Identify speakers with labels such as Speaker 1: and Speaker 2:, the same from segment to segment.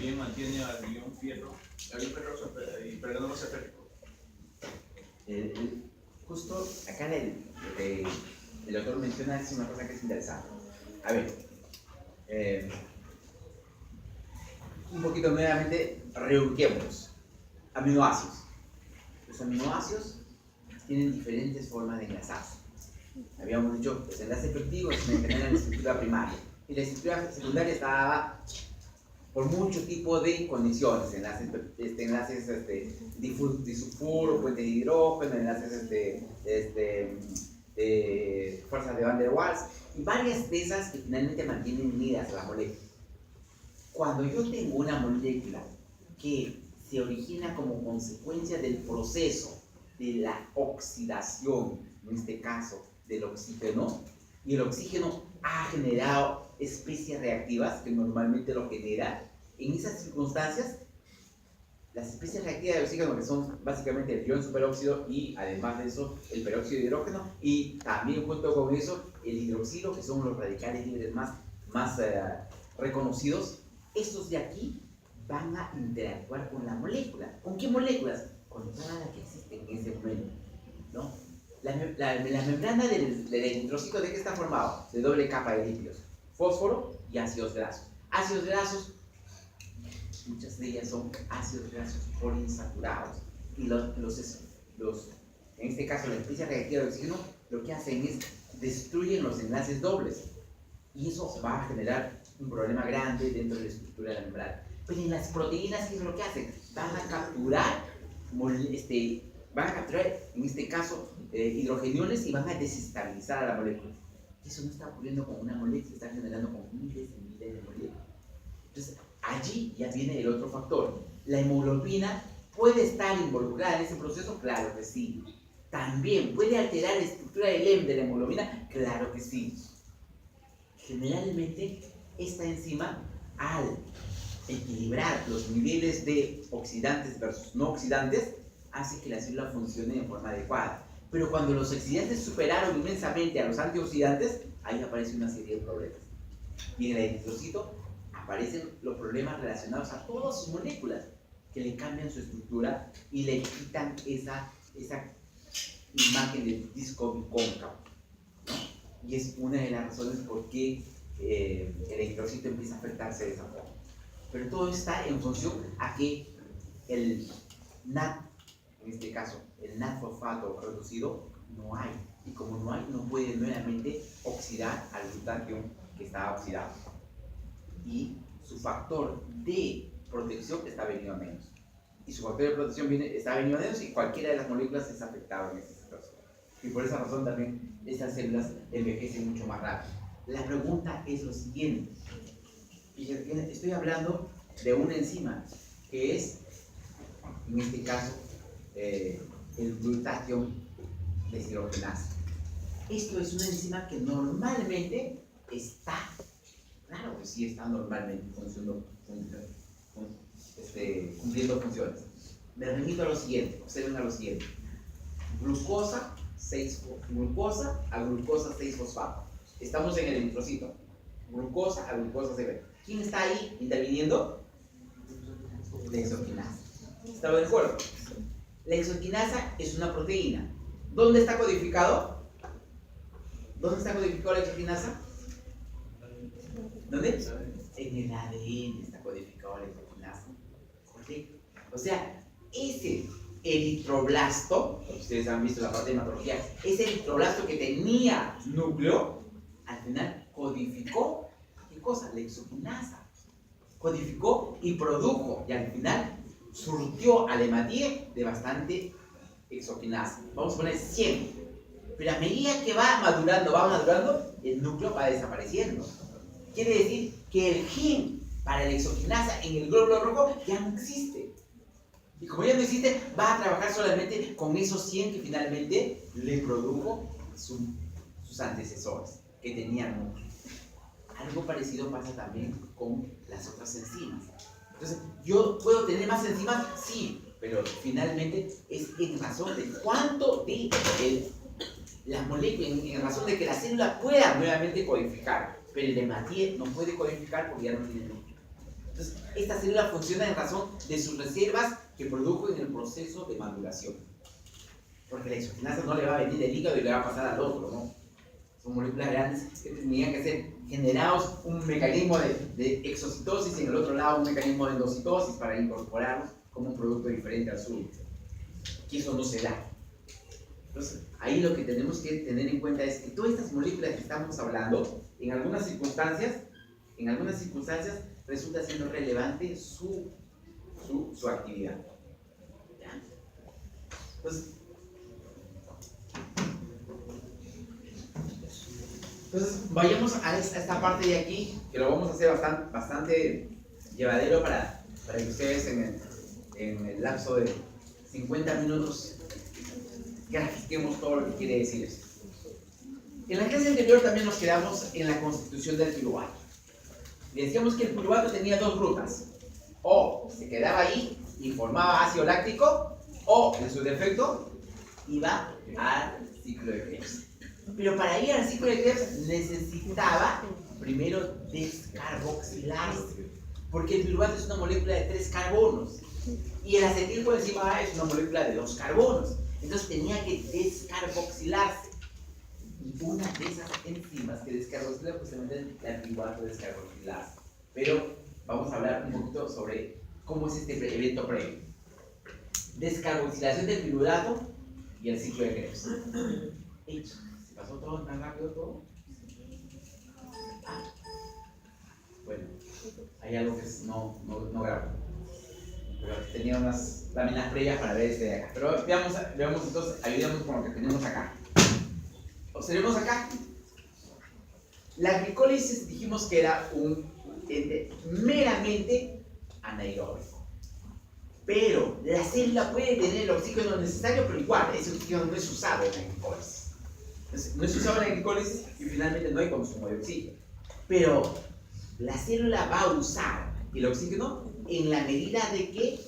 Speaker 1: también mantiene al ion fierro pero no se afecta.
Speaker 2: Justo acá el autor menciona una cosa que es interesante. A ver, un poquito nuevamente, reubiquemos. Aminoácidos. Los aminoácidos tienen diferentes formas de enlazarse. Habíamos dicho, los enlaces efectivos se mantienen en la estructura primaria. Y la estructura secundaria estaba por muchos tipos de conexiones, enlaces disulfuro, puentes de hidrógeno, enlaces de fuerzas de Van der Waals, y varias de esas que finalmente mantienen unidas a la molécula. Cuando yo tengo una molécula que se origina como consecuencia del proceso de la oxidación, en este caso del oxígeno, y el oxígeno ha generado especies reactivas que normalmente lo genera, en esas circunstancias, las especies reactivas de oxígeno, que son básicamente el ion superóxido y además de eso el peróxido de hidrógeno, y también junto con eso el hidroxilo, que son los radicales libres más reconocidos, estos de aquí van a interactuar con la molécula. ¿Con qué moléculas? Con todas las que existen en ese momento, ¿no? La membrana del eritrocito, ¿de qué está formado? De doble capa de lípidos, fósforo y ácidos grasos. Ácidos grasos, muchas de ellas son ácidos grasos poliinsaturados. Y en este caso, la especie reactiva de oxígeno, lo que hacen es destruyen los enlaces dobles. Y eso va a generar un problema grande dentro de la estructura de la membrana. Pero en las proteínas, ¿qué es lo que hacen? Van a capturar en este caso, hidrogeniones y van a desestabilizar a la molécula. Eso no está ocurriendo con una molécula, está generando con miles y miles de moléculas. Entonces, allí ya viene el otro factor. ¿La hemoglobina puede estar involucrada en ese proceso? Claro que sí. ¿También puede alterar la estructura del EM de la hemoglobina? Claro que sí. Generalmente, esta enzima, al equilibrar los niveles de oxidantes versus no oxidantes, hace que la célula funcione de forma adecuada. Pero cuando los oxidantes superaron inmensamente a los antioxidantes, ahí aparece una serie de problemas. Y en el eritrocito aparecen los problemas relacionados a todas sus moléculas, que le cambian su estructura y le quitan esa imagen del disco bicóncavo, ¿no? Y es una de las razones por qué el eritrocito empieza a afectarse de esa forma. Pero todo está en función a que el NAT, en este caso el NAT fosfato reducido, no hay. Y como no hay, no puede nuevamente oxidar al glutatión que está oxidado. Y su factor de protección está venido a menos. Y su factor de protección está venido a menos y cualquiera de las moléculas es afectada en esta situación. Y por esa razón también estas células envejecen mucho más rápido. La pregunta es lo siguiente. Estoy hablando de una enzima que es, en este caso, el glutatión deshidrogenasa. Esto es una enzima que normalmente está, claro que sí está normalmente cumpliendo funciones. Me remito a lo siguiente, observen a lo siguiente. Glucosa a glucosa 6-fosfato. Estamos en el eritrocito. Glucosa a glucosa 6. ¿Quién está ahí interviniendo? La exoquinasa. ¿Están de acuerdo? La exoquinasa es una proteína. ¿Dónde está codificado? ¿Dónde está codificado la exoquinasa? ¿Dónde? En el ADN está codificado la exoquinasa. ¿Correcto? O sea, ese eritroblasto, ustedes han visto la parte de hematología, ese eritroblasto que tenía núcleo, al final codificó, ¿qué cosa? La exoquinasa. Codificó y produjo, y al final surtió al hematíe de bastante exoquinasa. Vamos a poner 100. Pero a medida que va madurando, el núcleo va desapareciendo. Quiere decir que el gen para la exoquinasa en el glóbulo rojo ya no existe. Y como ya no existe, va a trabajar solamente con esos 100 que finalmente le produjo sus antecesores, que tenían núcleo. Algo parecido pasa también con las otras enzimas. Entonces, ¿yo puedo tener más enzimas? Sí, pero finalmente es en razón de cuánto de la molécula, en razón de que la célula pueda nuevamente codificar, pero el hematíe no puede codificar porque ya no tiene núcleo. Entonces, esta célula funciona en razón de sus reservas que produjo en el proceso de maduración. Porque la isogenasa no le va a venir del hígado y le va a pasar al otro, ¿no? Son moléculas grandes que tenían que ser generados un mecanismo de exocitosis y en el otro lado un mecanismo de endocitosis para incorporarlos como un producto diferente al suyo. Que eso no se da. Entonces, ahí lo que tenemos que tener en cuenta es que todas estas moléculas que estamos hablando, en algunas circunstancias resulta siendo relevante su actividad. ¿Ya? Entonces, vayamos a esta parte de aquí, que lo vamos a hacer bastante llevadero para que ustedes en el lapso de 50 minutos grafiquemos todo lo que quiere decir esto. En la clase anterior también nos quedamos en la constitución del piruvato. Le decíamos que el piruvato tenía dos rutas. O se quedaba ahí y formaba ácido láctico, o en su defecto iba al ciclo de Krebs. Pero para ir al ciclo de Krebs necesitaba primero descarboxilarse, porque el piruvato es una molécula de 3 carbonos y el acetilcoenzima A es una molécula de 2 carbonos. Entonces tenía que descarboxilarse. Y una de esas enzimas que descarboxila justamente es el piruvato descarboxilase. Pero vamos a hablar un poquito sobre cómo es este evento previo. Descarboxilación del piruvato y el ciclo de Krebs. Hecho. ¿Se pasó todo tan rápido todo? Bueno, hay algo que no grabo. Pero tenía unas láminas previas para ver este de acá. Pero veamos entonces, ayudemos con lo que tenemos acá. Observemos acá. La glicólisis dijimos que era un ente meramente anaeróbico. Pero la célula puede tener el oxígeno necesario, pero igual ese oxígeno no es usado en la glicólisis. Entonces, no es usado en la glicólisis y finalmente no hay consumo de oxígeno. Pero la célula va a usar el oxígeno en la medida de que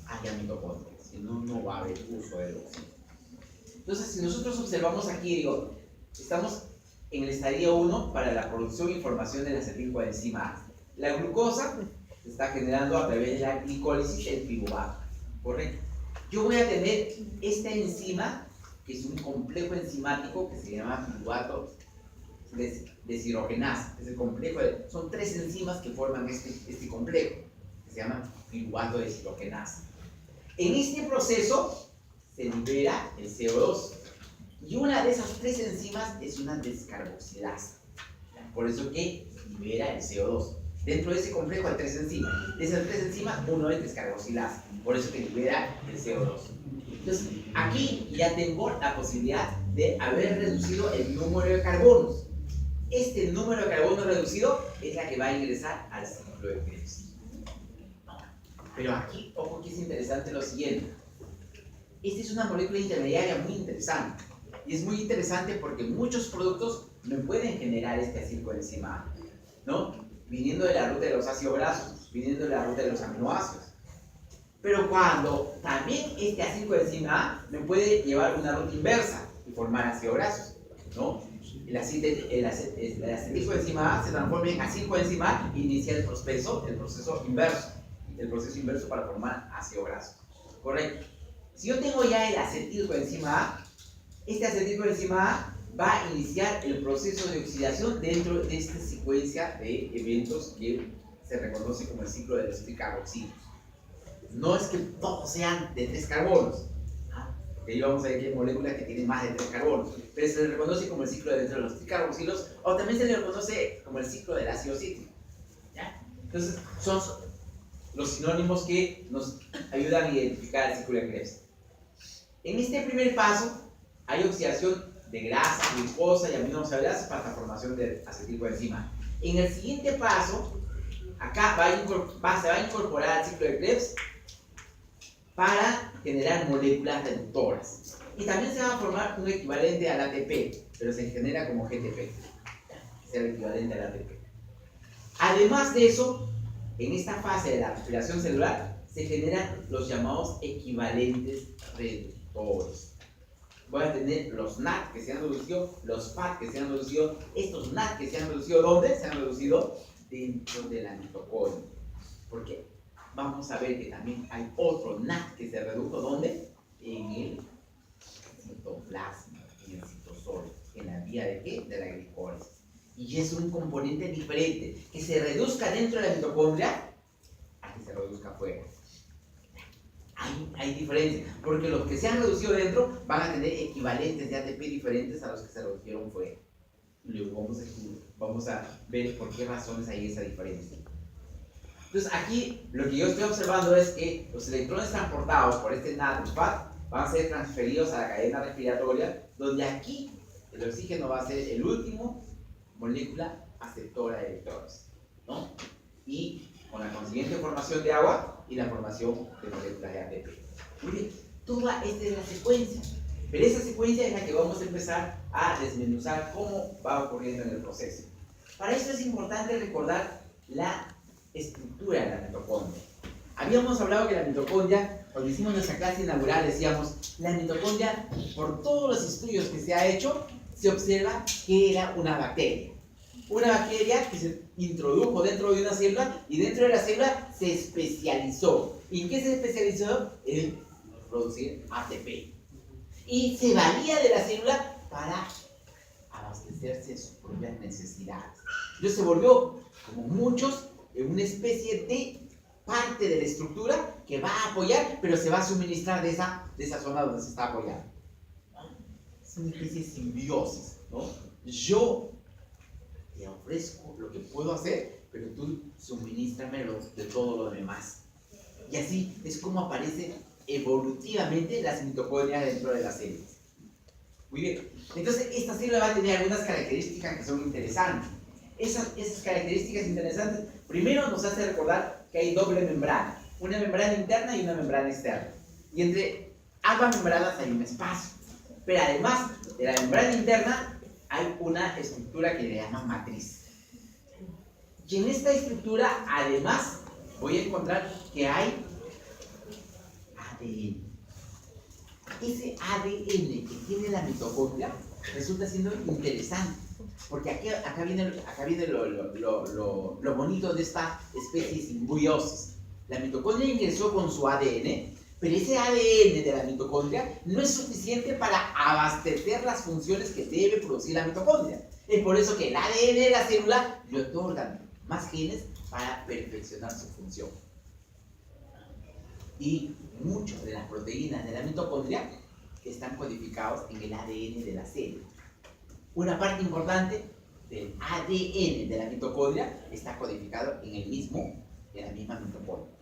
Speaker 2: haya mitocondrias. Si no, no va a haber uso del oxígeno. Entonces, si nosotros observamos aquí, digo, estamos en el estadio 1 para la producción y formación de la acetilcoenzima A. La glucosa se está generando a través de la glicólisis del piruvato, ¿correcto? Yo voy a tener esta enzima, que es un complejo enzimático que se llama piruvato deshidrogenasa. Es el complejo son 3 enzimas que forman este complejo, que se llama piruvato deshidrogenasa. En este proceso se libera el CO2 y una de esas 3 enzimas es una descarboxilasa. Por eso que libera el CO2. Dentro de ese complejo hay 3 enzimas. De esas 3 enzimas, uno es descarboxilasa. Por eso que libera el CO2. Entonces, aquí ya tengo la posibilidad de haber reducido el número de carbonos. Este número de carbonos reducido es la que va a ingresar al ciclo de Krebs. Pero aquí, ojo que es interesante lo siguiente. Esta es una molécula intermediaria muy interesante. Y es muy interesante porque muchos productos no pueden generar este acetilcoenzima A, ¿no? Viniendo de la ruta de los ácidos grasos, viniendo de la ruta de los aminoácidos. Pero cuando también este acetilcoenzima A me puede llevar una ruta inversa y formar ácidos grasos, ¿no? El acetilcoenzima A se transforma en acetilcoenzima A e inicia el proceso inverso para formar ácido graso. Correcto. Si yo tengo ya el acetilcoenzima A, este acetilcoenzima A va a iniciar el proceso de oxidación dentro de esta secuencia de eventos que se reconoce como el ciclo de los tricarboxilos. No es que todos sean de 3 carbonos, porque ahí vamos a ver que hay moléculas que tienen más de 3 carbonos, pero se le reconoce como el ciclo de dentro de los tricarboxilos, o también se le reconoce como el ciclo del ácido cítrico. ¿Ya? Entonces, son los sinónimos que nos ayudan a identificar el ciclo de Krebs. En este primer paso, hay oxidación de grasa, glucosa y aminoácidos para la formación del acetilcoenzima. En el siguiente paso, acá se va a incorporar al ciclo de Krebs para generar moléculas reductoras. Y también se va a formar un equivalente al ATP, pero se genera como GTP. Es el equivalente al ATP. Además de eso, en esta fase de la respiración celular, se generan los llamados equivalentes reductores. Voy a tener los NAD que se han reducido, los FAT que se han reducido. Estos NAD que se han reducido, ¿dónde? Se han reducido dentro de la mitocondria. Porque vamos a ver que también hay otro NAT que se redujo, ¿dónde? En el citoplasma, en el citosol, en la vía de ¿qué? De la glicólisis. Y es un componente diferente, que se reduzca dentro de la mitocondria a que se reduzca afuera. Hay diferencia, porque los que se han reducido dentro van a tener equivalentes de ATP diferentes a los que se redujeron fuera. Y luego vamos a ver por qué razones hay esa diferencia. Entonces aquí lo que yo estoy observando es que los electrones transportados por este NADPAD van a ser transferidos a la cadena respiratoria, donde aquí el oxígeno va a ser el último molécula aceptora de electrones, ¿no? Y con la consiguiente formación de agua y la formación de moléculas de ATP. Muy bien, toda esta es la secuencia, pero esa secuencia es la que vamos a empezar a desmenuzar cómo va ocurriendo en el proceso. Para eso es importante recordar la estructura de la mitocondria. Habíamos hablado que la mitocondria, cuando hicimos nuestra clase inaugural, decíamos, la mitocondria, por todos los estudios que se ha hecho, se observa que era una bacteria. Una bacteria que se introdujo dentro de una célula y dentro de la célula se especializó. ¿Y en qué se especializó? En producir ATP. Y se valía de la célula para abastecerse de sus propias necesidades. Entonces se volvió, como muchos, en una especie de parte de la estructura que va a apoyar, pero se va a suministrar de esa zona donde se está apoyando. Es una especie de simbiosis, ¿no? Yo te ofrezco lo que puedo hacer, pero tú suministrame de todo lo demás. Y así es como aparecen evolutivamente las mitocondrias dentro de las células. Muy bien, entonces esta célula va a tener algunas características que son interesantes. Esas características interesantes, primero nos hace recordar que hay doble membrana, una membrana interna y una membrana externa. Y entre ambas membranas hay un espacio. Pero además de la membrana interna, hay una estructura que le llaman matriz. Y en esta estructura, además, voy a encontrar que hay ADN. Ese ADN que tiene la mitocondria resulta siendo interesante, porque acá viene lo bonito de esta especie de simbiosis. La mitocondria ingresó con su ADN, pero ese ADN de la mitocondria no es suficiente para abastecer las funciones que debe producir la mitocondria. Es por eso que el ADN de la célula le otorgan más genes para perfeccionar su función. Y muchas de las proteínas de la mitocondria están codificados en el ADN de la célula. Una parte importante del ADN de la mitocondria está codificado en la misma mitocondria.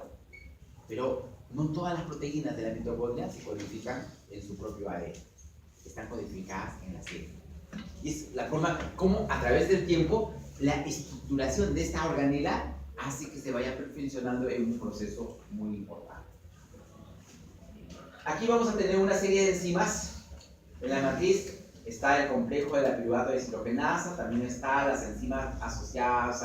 Speaker 2: Pero no todas las proteínas de la mitocondria se codifican en su propio ADN. Están codificadas en la célula. Y es la forma como a través del tiempo la estructuración de esta organela hace que se vaya perfeccionando en un proceso muy importante. Aquí vamos a tener una serie de enzimas. En la matriz está el complejo de la piruvato de ciclogenasa, también están las enzimas asociadas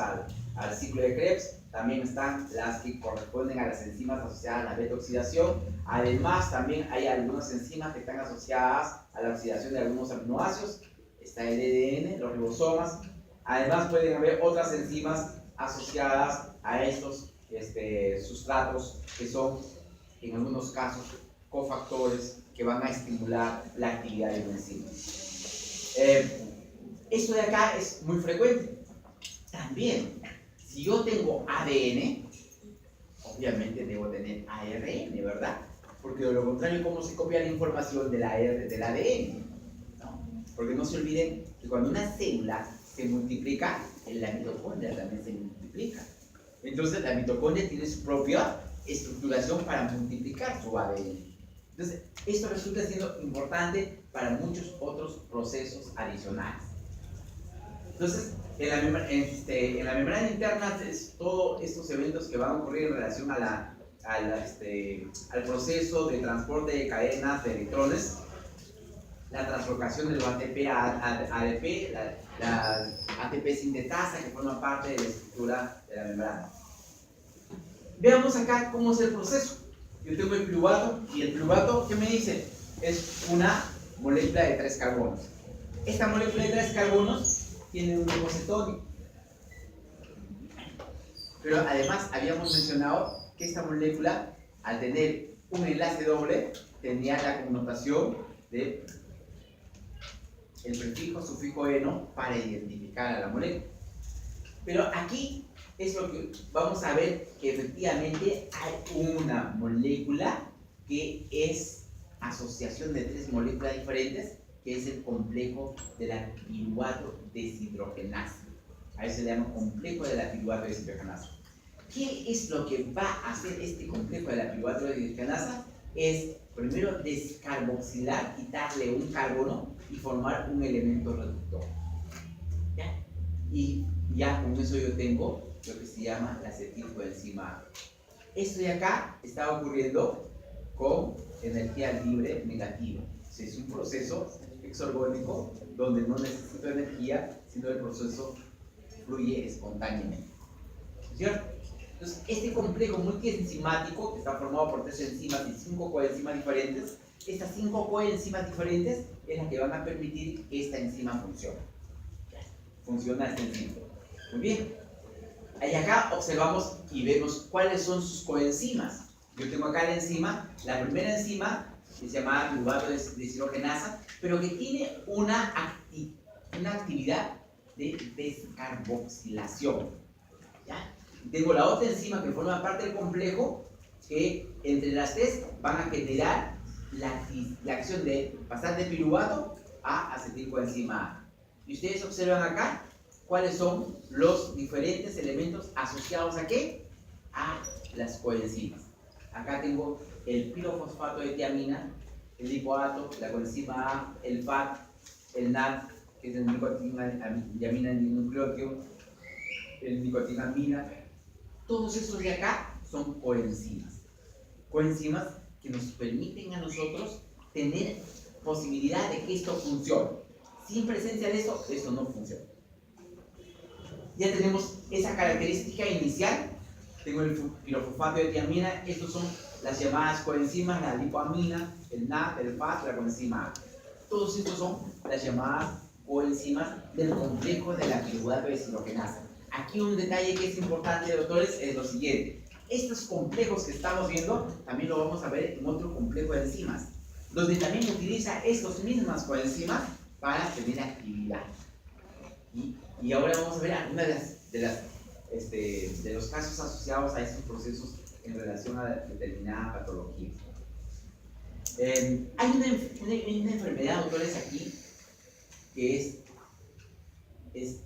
Speaker 2: al ciclo de Krebs, también están las que corresponden a las enzimas asociadas a la beta-oxidación. Además, también hay algunas enzimas que están asociadas a la oxidación de algunos aminoácidos. Está el EDN, los ribosomas. Además, pueden haber otras enzimas asociadas a estos sustratos que son, en algunos casos, cofactores que van a estimular la actividad de una enzima. Esto de acá es muy frecuente. También, si yo tengo ADN, obviamente debo tener ARN, ¿verdad? Porque de lo contrario, ¿cómo se copia la información del ADN? ¿No? Porque no se olviden que cuando una célula se multiplica, la mitocondria también se multiplica. Entonces, la mitocondria tiene su propia estructuración para multiplicar su ADN. Entonces, esto resulta siendo importante para muchos otros procesos adicionales. Entonces, en la membrana interna, todos estos eventos que van a ocurrir en relación al proceso de transporte de cadenas de electrones, la translocación del ATP a ADP, la ATP sintetasa que forma parte de la estructura de la membrana. Veamos acá cómo es el proceso. Yo tengo el piruvato y el piruvato, ¿qué me dice? Es una molécula de 3 carbonos. Esta molécula de 3 carbonos tiene un grupo cetónico. Pero además habíamos mencionado que esta molécula, al tener un enlace doble, tenía la connotación de el prefijo, sufijo eno para identificar a la molécula. Pero aquí es lo que vamos a ver, que efectivamente hay una molécula que es asociación de tres moléculas diferentes, que es el complejo de la piruvato deshidrogenasa. A eso se le llama complejo de la piruvato deshidrogenasa. ¿Qué es lo que va a hacer este complejo de la piruvato deshidrogenasa? Es primero descarboxilar, quitarle un carbono y formar un elemento reductor. ¿Ya? Y ya con eso yo tengo lo que se llama la acetilcoenzima A. Esto de acá está ocurriendo con energía libre negativa. O sea, es un proceso exorgónico donde no necesito energía, sino el proceso fluye espontáneamente. ¿Cierto? Entonces, este complejo multienzimático, que está formado por 3 enzimas y 5 coenzimas diferentes, estas 5 coenzimas diferentes es las que van a permitir que esta enzima funcione. Funciona esta enzima. Muy bien. Ahí acá observamos y vemos cuáles son sus coenzimas. Yo tengo acá la enzima, la primera enzima, que se llama piruvato deshidrogenasa, pero que tiene una actividad de descarboxilación. ¿Ya? Tengo la otra enzima que forma parte del complejo, que entre las tres van a generar la acción de pasar de piruvato a acetilcoenzima A. Y ustedes observan acá cuáles son los diferentes elementos asociados a ¿qué? A las coenzimas. Acá tengo el pirofosfato de tiamina, el lipoato, la coenzima A, el FAT, el NAT, que es el nicotinamina dinucleótido, el nicotinamina. Todos esos de acá son coenzimas. Coenzimas que nos permiten a nosotros tener posibilidad de que esto funcione. Sin presencia de esto, esto no funciona. Ya tenemos esa característica inicial. Tengo el pirofosfato de tiamina. Estos son las llamadas coenzimas, la lipoamina, el NAT, el FAT, la coenzima A. Todos estos son las llamadas coenzimas del complejo de la piruvato deshidrogenasa. Aquí un detalle que es importante, doctores, es lo siguiente. Estos complejos que estamos viendo también lo vamos a ver en otro complejo de enzimas, donde también utiliza estas mismas coenzimas para tener actividad. Y ahora vamos a ver algunas de los casos asociados a estos procesos en relación a determinada patología. Hay una enfermedad, doctores, aquí que es